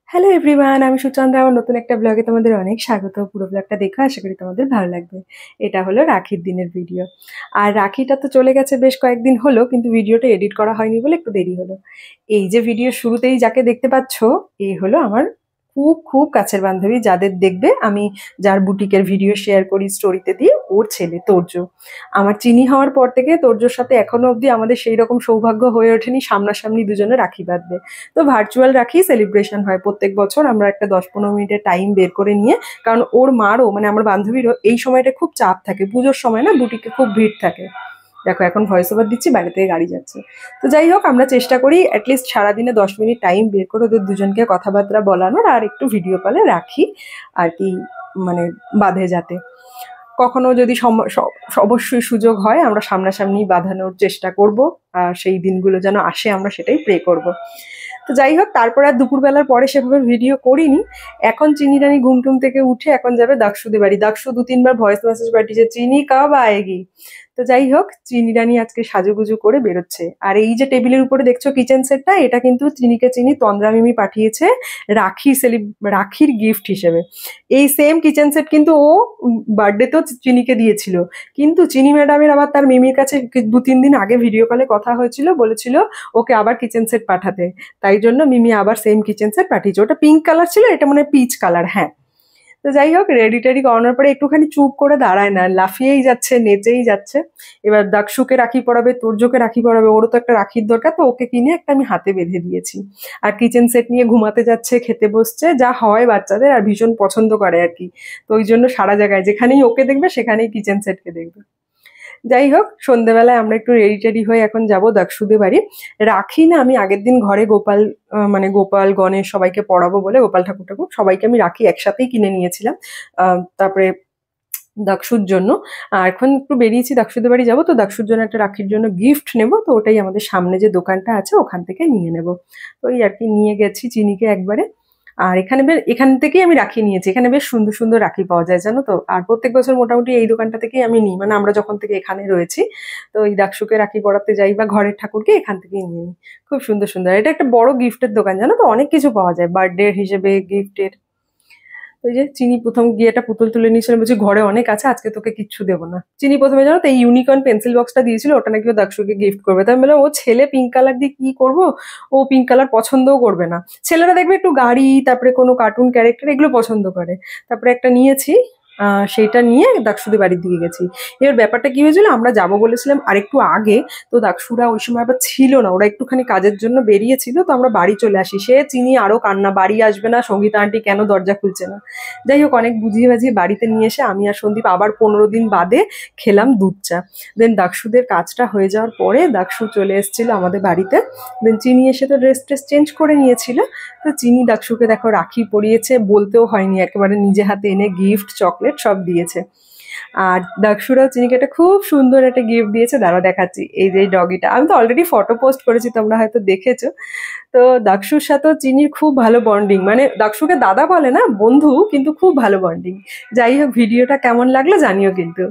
Hello everyone, আমি সুচন্দ্রা। আমার নতুন একটা ব্লগে তোমাদের অনেক স্বাগত। পুরো ব্লগটা দেখো, আশা করি তোমাদের ভালো লাগবে। এটা হলো রাখির দিনের ভিডিও। আর রাখিটা তো চলে গেছে বেশ কয়েকদিন হলো, কিন্তু ভিডিওটা এডিট করা হয়নি বলে একটু দেরি হলো। এই যে ভিডিও শুরুতেই যাকে দেখতে পাচ্ছ, এই হলো আমার খুব খুব কাছের বান্ধবী, যাদের দেখবে আমি যার বুটিকের ভিডিও শেয়ার করি স্টোরিতে দিয়ে, ওর ছেলে তোর্য। আমার চিনি হওয়ার পর থেকে তোর্যর সাথে এখনো অবধি আমাদের সেই রকম সৌভাগ্য হয়ে ওঠেনি সামনাসামনি দুজনে রাখি বাঁধবে। তো ভার্চুয়াল রাখি সেলিব্রেশন হয় প্রত্যেক বছর। আমরা একটা 10-15 মিনিটের টাইম বের করে নিয়ে, কারণ ওর মারও মানে আমার বান্ধবীরও এই সময়টা খুব চাপ থাকে, পুজোর সময় না, বুটিকে খুব ভিড় থাকে। দেখো এখন ভয়েস ওভার দিচ্ছি, বাইরে থেকে গাড়ি যাচ্ছে। তো যাই হোক, আমরা চেষ্টা করি অ্যাটলিস্ট সারাদিনে 10 মিনিট টাইম বের করে ওদের দুজনকে কথাবার্তা বলানোর, আর একটু ভিডিও কলে রাখি আর কি, মানে বাঁধে যাতে। কখনো যদি অবশ্যই সুযোগ হয় আমরা সামনাসামনি বাঁধানোর চেষ্টা করব। আর সেই দিনগুলো যেন আসে, আমরা সেটাই প্রে করব। তো যাই হোক, তারপর আর দুপুরবেলার পরে সেভাবে ভিডিও করিনি। এখন চিনি রানী ঘুম টুম থেকে উঠে এখন যাবে দাকসুদের বাড়ি। দাকসু 2-3 বার ভয়েস মেসেজ পাঠিয়েছে, চিনি কব আয়েগি। তো যাই হোক, চিনি রানী আজকে সাজুগুজু করে বেরোচ্ছে। আর এই যে টেবিলের উপরে দেখছো কিচেন সেটটা, এটা কিন্তু চিনি তন্দ্রা মিমি পাঠিয়েছে রাখির গিফট হিসেবে। এই সেম কিচেন সেট কিন্তু ও বার্থডেতেও চিনিকে দিয়েছিল। কিন্তু চিনি ম্যাডামের আবার তার মিমির কাছে 2-3 দিন আগে ভিডিও কলে কথা হয়েছিল, বলেছিল ওকে আবার কিচেন সেট পাঠাতে। তাই জন্য মিমি আবার সেম কিচেন সেট পাঠিয়েছে। ওটা পিঙ্ক কালার ছিল, এটা মনে হয় পিচ কালার। হ্যাঁ। তো যাই হোক, রেডি টেডি করানোর পরে একটুখানি চুপ করে দাঁড়ায় না, লাফিয়েই যাচ্ছে, নেচেই যাচ্ছে। এবার দাকসুকে রাখি পরাবে, তোর্যকে রাখি পরাবে, ওরও তো একটা রাখির দরকার, তো ওকে কিনে একটা আমি হাতে বেঁধে দিয়েছি। আর কিচেন সেট নিয়ে ঘুমাতে যাচ্ছে, খেতে বসছে, যা হয় বাচ্চাদের, আর ভীষণ পছন্দ করে আর কি। তো ওই জন্য সারা জায়গায় যেখানেই ওকে দেখবে সেখানেই কিচেন সেটকে দেখবে। যাই হোক, সন্ধ্যেবেলায় আমরা একটু রেডি টেডি হয়ে এখন যাবো দাকসুদের বাড়ি। রাখি না, আমি আগের দিন ঘরে গোপাল মানে গোপাল গণেশ সবাইকে পড়াবো বলে, গোপাল ঠাকুর সবাইকে আমি রাখি একসাথেই কিনে নিয়েছিলাম। তারপরে দাকসুর জন্য। আর এখন একটু বেরিয়েছি, দাকসুদের বাড়ি যাবো, তো দাকসুর জন্য একটা রাখির জন্য গিফট নেবো, তো ওটাই আমাদের সামনে যে দোকানটা আছে ওখান থেকে নিয়ে নেবো। তো এই আর কি, নিয়ে গেছি চিনিকে একবারে। আর এখান থেকেই আমি রাখি নিয়েছি। এখানে বেশ সুন্দর সুন্দর রাখি পাওয়া যায় জানো তো। আর প্রত্যেক বছর মোটামুটি এই দোকানটা থেকেই আমি নিই, মানে আমরা যখন থেকে এখানে রয়েছি। তো এই দাকসুকে রাখি পরাতে যাই বা ঘরের ঠাকুরকে এখান থেকেই নিয়ে নিই। খুব সুন্দর সুন্দর, এটা একটা বড় গিফটের দোকান জানো তো, অনেক কিছু পাওয়া যায় বার্থডে হিসেবে, গিফটের। ওই যে চিনি প্রথম গিয়ে একটা পুতুল তুলে নিয়েছিল, বলছি ঘরে অনেক আছে, আজকে তোকে কিচ্ছু দেবো না। চিনি প্রথমে জানো তো এই ইউনিকর্ন পেন্সিল বক্সটা দিয়েছিল, ওটা নাকি ও দাকসুকে গিফট করবে। তাই আমি বললাম, ও ছেলে পিঙ্ক কালার দিয়ে কি করবো, ও পিঙ্ক কালার পছন্দও করবে না। ছেলেরা দেখবে একটু গাড়ি, তারপরে কোনো কার্টুন ক্যারেক্টার এগুলো পছন্দ করে। তারপরে একটা নিয়েছি, সেইটা নিয়ে দাকসুদের বাড়ির দিকে গেছি। এবার ব্যাপারটা কি হয়েছিল, আমরা যাবো বলেছিলাম আরেকটু আগে। তো দাকসুরা ওই সময় আবার ছিল না, ওরা একটুখানি কাজের জন্য বেরিয়েছিল, তো আমরা বাড়ি চলে আসি। সে চিনি আরো কান্না, বাড়ি আসবে না, সঙ্গীতা আন্টি কেন দরজা খুলছে না। যাই হোক, অনেক বুঝিয়ে বাজিয়ে বাড়িতে নিয়ে এসে আমি আর সন্দীপ আবার 15 দিন বাদে খেলাম দুধ চা। দেন দাকসুদের কাজটা হয়ে যাওয়ার পরে দাকসু চলে এসেছিল আমাদের বাড়িতে। দেন চিনি এসে তো ড্রেস ট্রেস চেঞ্জ করে নিয়েছিল। তো চিনি দাকসুকে দেখো রাখি পরিয়েছে, বলতেও হয়নি, একেবারে নিজে হাতে এনে গিফট চকলেট সব দিয়েছে। আর দাকসুরাও চিনিকে একটা খুব সুন্দর একটা গিফট দিয়েছে, দাঁড়াও দেখাচ্ছি। এই যে ডগিটা, আমি তো অলরেডি ফটো পোস্ট করেছি, তোমরা হয়তো দেখেছো। তো দাকসুর সাথেও চিনির খুব ভালো বন্ডিং, মানে দাকসুকে দাদা বলে না, বন্ধু, কিন্তু খুব ভালো বন্ডিং। যাই হোক, ভিডিওটা কেমন লাগলো জানিও কিন্তু।